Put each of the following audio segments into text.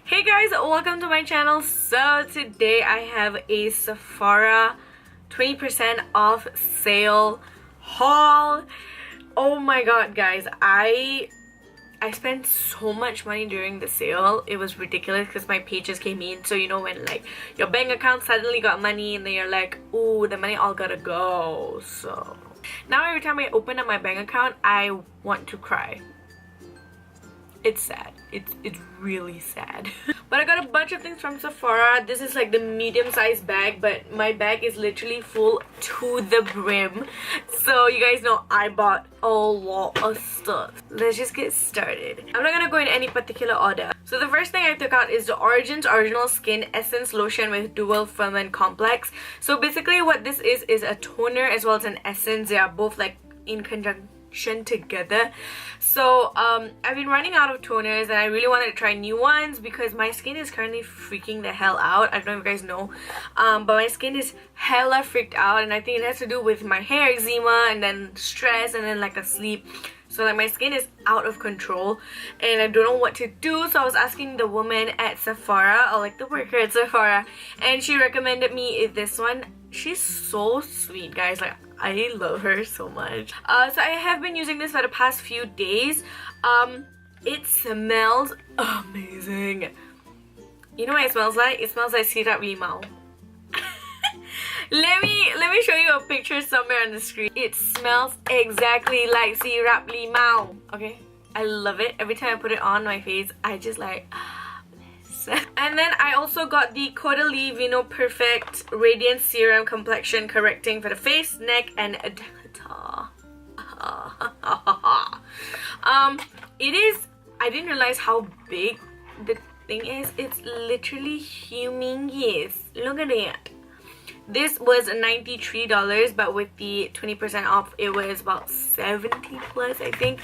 Hey guys, welcome to my channel. So today I have a Sephora 20% off sale haul. Oh my god guys, I spent so much money during the sale. It was ridiculous because my pay just came in. So you know when like your bank account suddenly got money and then you're like, oh, the money all gotta go. So now every time I open up my bank account, I want to cry. It's sad. It's really sad. But I got a bunch of things from Sephora. This is like the medium-sized bag, but my bag is literally full to the brim. So you guys know I bought a lot of stuff. Let's just get started. I'm not gonna go in any particular order. So the first thing I took out is the Origins Original Skin Essence Lotion with Dual Firmament Complex. So basically what this is a toner as well as an essence. They are both like in conjunction together. So I've been running out of toners and I really wanted to try new ones because my skin is currently freaking the hell out. I don't know if you guys know, but my skin is hella freaked out, and I think it has to do with my hair eczema and then stress and then like a sleep. So like my skin is out of control and I don't know what to do. So I was asking the woman at Sephora, or like the worker at Sephora, and she recommended me this one. She's so sweet guys, like I love her so much. So I have been using this for the past few days. It smells amazing. You know what it smells like? It smells like sirap limau. Let me show you a picture somewhere on the screen. It smells exactly like sirap limau. Okay, I love it. Every time I put it on my face, I just like And then I also got the Caudalie Vino Perfect Radiant Serum Complexion Correcting for the face, neck, and décolleté. It is, I didn't realize how big the thing is. It's literally humongous. Look at it. This was $93, but with the 20% off, it was about 70 plus, I think.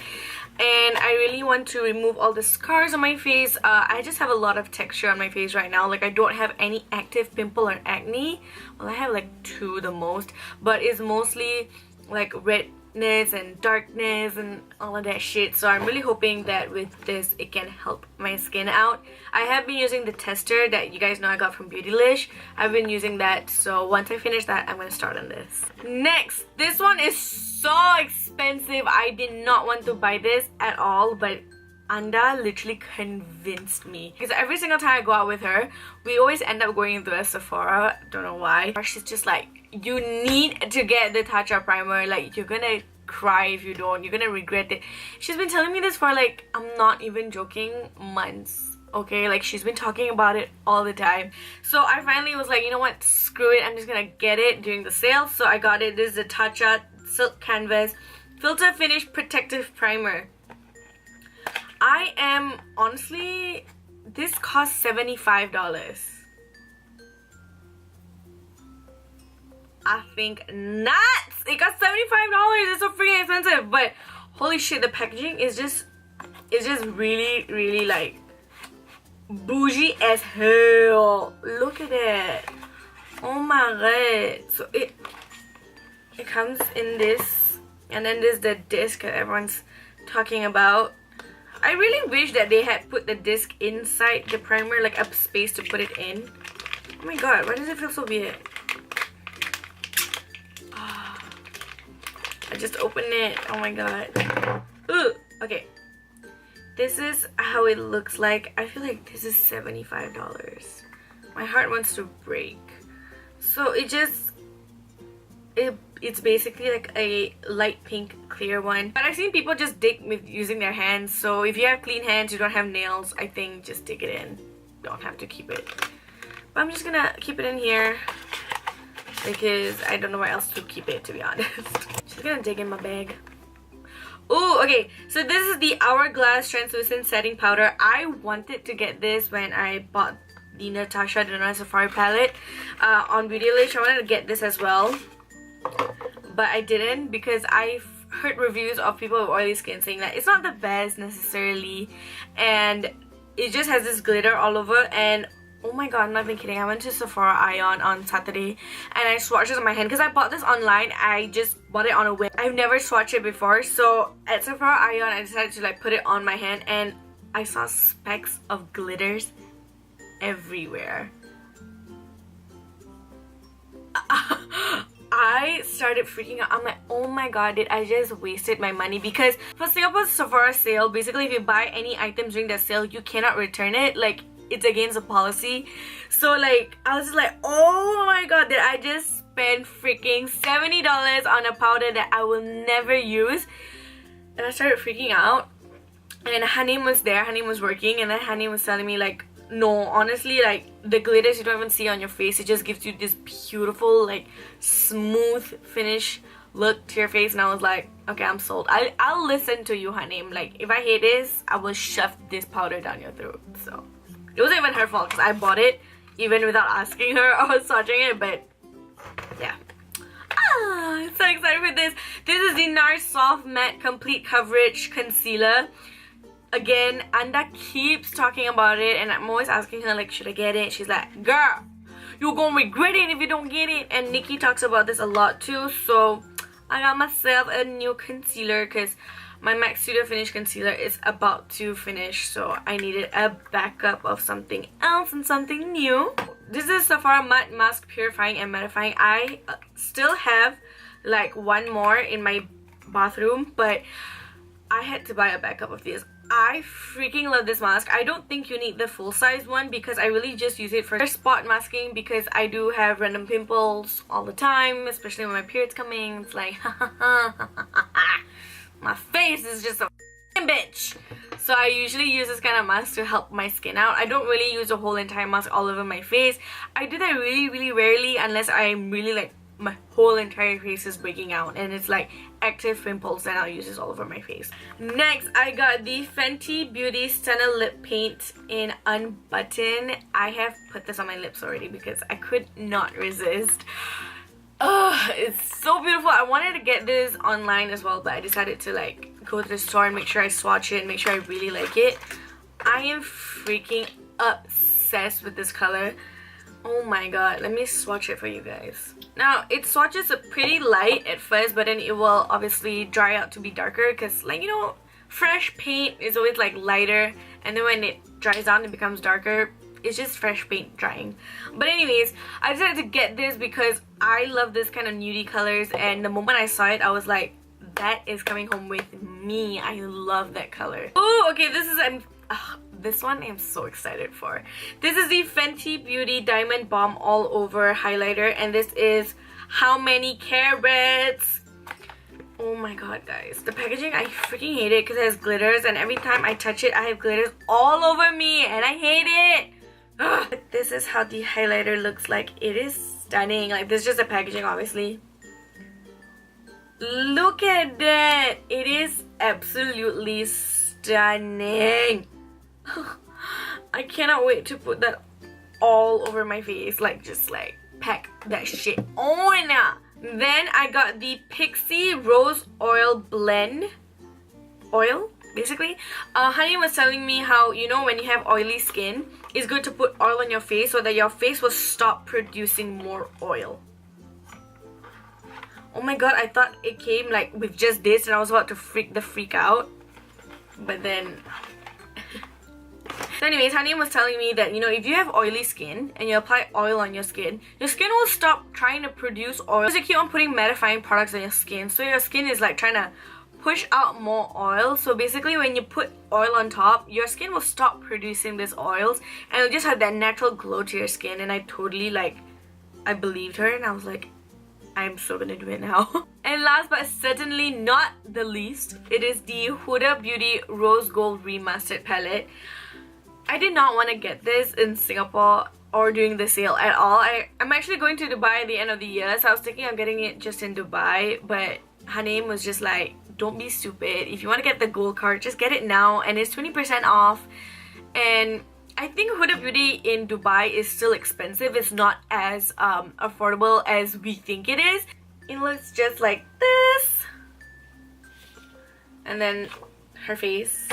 And I really want to remove all the scars on my face. I just have a lot of texture on my face right now. Like I don't have any active pimple or acne. Well, I have like 2 the most, but it's mostly like redness and darkness and all of that shit. So I'm really hoping that with this it can help my skin out. I have been using the tester that you guys know I got from Beautylish. I've been using that, so once I finish that, I'm gonna start on this. Next, this one is so expensive. I did not want to buy this at all, but Anda literally convinced me. Because every single time I go out with her, we always end up going into a Sephora. Don't know why. She's just like, you need to get the Tatcha primer. Like, you're gonna cry if you don't. You're gonna regret it. She's been telling me this for like, I'm not even joking, months. Okay, like she's been talking about it all the time. So I finally was like, you know what, screw it, I'm just gonna get it during the sale. So I got it. This is the Tatcha Silk Canvas Filter Finish Protective Primer. I am honestly, this cost $75. I think nuts. It got $75. It's so freaking expensive, but holy shit, the packaging is just really like bougie as hell. Look at it. Oh my god. So it comes in this, and then there's the disc that everyone's talking about. I really wish that they had put the disc inside the primer, like a space to put it in. Oh my god, why does it feel so weird? I just opened it. Oh my god. Ooh, okay. This is how it looks like. I feel like this is $75. My heart wants to break. So it's basically like a light pink clear one. But I've seen people just dig with using their hands. So if you have clean hands, you don't have nails, I think just dig it in. You don't have to keep it. But I'm just gonna keep it in here because I don't know where else to keep it, to be honest. Just gonna dig in my bag. Oh, okay, so this is the Hourglass Translucent Setting Powder. I wanted to get this when I bought the Natasha Denona Safari palette on Beautylish. I wanted to get this as well, but I didn't because I've heard reviews of people with oily skin saying that it's not the best necessarily, and it just has this glitter all over. And oh my god, I'm not even kidding, I went to Sephora Ion on Saturday and I swatched it on my hand because I bought this online. I just bought it on a whim. I've never swatched it before, so at Sephora Ion I decided to like put it on my hand and I saw specks of glitters everywhere. I started freaking out. I'm like, oh my god, did I just wasted my money? Because for Singapore's Sephora sale, basically if you buy any items during the sale, you cannot return it. Like, it's against the policy. So like, I was just like, oh my god, did I just spend freaking $70 on a powder that I will never use? And I started freaking out. And Hanim was there, Hanim was working, and then Hanim was telling me like, no, honestly, like the glitters you don't even see on your face, it just gives you this beautiful, like smooth finish look to your face. And I was like, okay, I'm sold. I'll listen to you, Hanim. Like, if I hate this, I will shove this powder down your throat. So it wasn't even her fault because I bought it even without asking her or swatching it. But yeah, I'm so excited for this. This is the NARS Soft Matte Complete Coverage Concealer. Again, Anda keeps talking about it, and I'm always asking her like, should I get it? She's like, girl, you're gonna regret it if you don't get it. And Nikki talks about this a lot too. So I got myself a new concealer because my MAC Studio Finish concealer is about to finish, so I needed a backup of something else and something new. This is Sephora Matte Mask Purifying and Mattifying. I still have like one more in my bathroom, but I had to buy a backup of this. I freaking love this mask. I don't think you need the full-size one because I really just use it for spot masking because I do have random pimples all the time, especially when my period's coming. It's like, my face is just a bitch. So I usually use this kind of mask to help my skin out. I don't really use a whole entire mask all over my face. I do that really rarely unless I'm really like, my whole entire face is breaking out and it's like active pimples, and I'll use this all over my face. Next, I got the Fenty Beauty Stunner Lip Paint in Unbutton. I have put this on my lips already because I could not resist. It's so beautiful. I wanted to get this online as well, but I decided to like go to the store and make sure I swatch it and make sure I really like it. I am freaking obsessed with this color. Oh my god, let me swatch it for you guys. Now, it swatches pretty light at first, but then it will obviously dry out to be darker because, like, you know, fresh paint is always like lighter, and then when it dries out it becomes darker. It's just fresh paint drying. But anyways, I decided to get this because I love this kind of nudie colors, and the moment I saw it I was like, that is coming home with me. I love that color. Oh, okay, this is this one I'm so excited for. This is the Fenty Beauty Diamond Bomb All Over Highlighter, and this is How Many Carats. Oh my god, guys. The packaging, I freaking hate it because it has glitters, and every time I touch it I have glitters all over me and I hate it. Ugh. This is how the highlighter looks like. It is stunning. Like, this is just the packaging, obviously. Look at that. It is absolutely stunning. I cannot wait to put that all over my face. Like, just like pack that shit on. Then I got the Pixie Rose Oil Blend oil, basically. Honey was telling me how, you know, when you have oily skin, it's good to put oil on your face so that your face will stop producing more oil. Oh my god, I thought it came like with just this and I was about to freak out, but then so anyways, Honey was telling me that, you know, if you have oily skin and you apply oil on your skin will stop trying to produce oil because you keep on putting mattifying products on your skin, so your skin is like trying to push out more oil. So basically when you put oil on top, your skin will stop producing these oils and it'll just have that natural glow to your skin. And I totally like, I believed her and I was like, I'm so gonna do it now. And last but certainly not the least, it is the Huda Beauty Rose Gold Remastered Palette. I did not want to get this in Singapore or during the sale at all. I'm actually going to Dubai at the end of the year, so I was thinking of getting it just in Dubai, but her name was just like, don't be stupid. If you want to get the gold card, just get it now, and it's 20% off. And I think Huda Beauty in Dubai is still expensive. It's not as affordable as we think it is. It looks just like this. And then her face.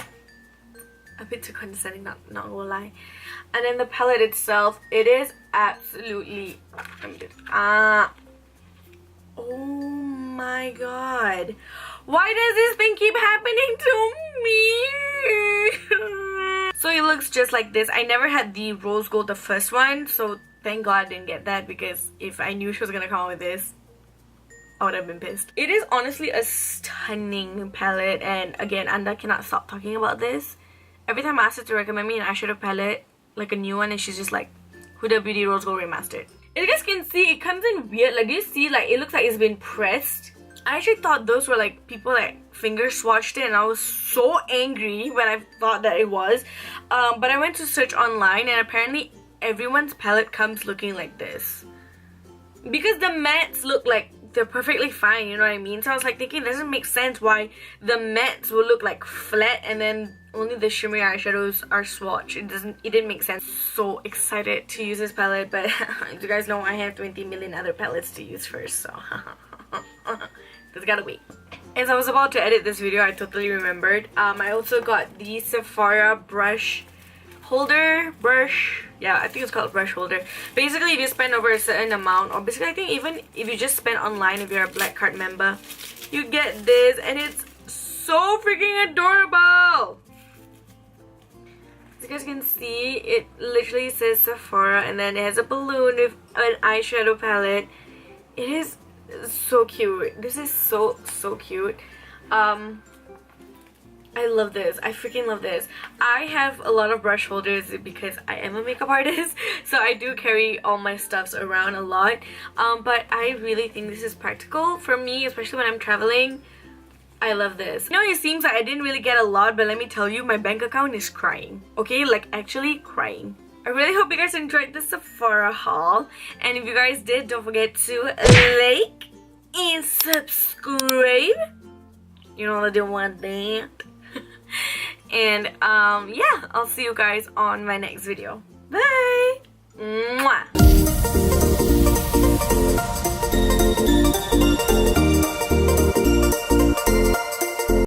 A bit too condescending, not gonna lie. And then the palette itself, it is absolutely... oh my god. Why does this thing keep happening to me? So it looks just like this. I never had the rose gold, the first one, so thank God I didn't get that, because if I knew she was gonna come out with this, I would have been pissed. It is honestly a stunning palette, and again, Anda cannot stop talking about this. Every time I ask her to recommend me an eyeshadow palette, like a new one, and she's just like, Huda Beauty Rose Gold Remastered. As you guys can see, it comes in weird. Like, do you see? Like, it looks like it's been pressed. I actually thought those were like people like finger swatched it, and I was so angry when I thought that it was. But I went to search online, and apparently everyone's palette comes looking like this. Because the mattes look like they're perfectly fine, you know what I mean? So I was like thinking, it doesn't make sense why the mattes will look like flat and then only the shimmery eyeshadows are swatched. It didn't make sense. So excited to use this palette, but as you guys know, I have 20 million other palettes to use first, so just gotta wait. As I was about to edit this video, I totally remembered. I also got the Sephora brush holder. Yeah, I think it's called brush holder. Basically, if you spend over a certain amount, or basically I think even if you just spend online, if you're a black card member, you get this, and it's so freaking adorable. As you guys can see, it literally says Sephora, and then it has a balloon with an eyeshadow palette. It is so cute. This is so cute. I love this. I freaking love this. I have a lot of brush holders because I am a makeup artist, so I do carry all my stuffs around a lot. But I really think this is practical for me, especially when I'm traveling. I love this. You know, it seems like I didn't really get a lot, but let me tell you, my bank account is crying. Okay, like actually crying. I really hope you guys enjoyed the Sephora haul, and if you guys did, don't forget to like and subscribe. You know I don't want that. And yeah, I'll see you guys on my next video. Bye. Mwah.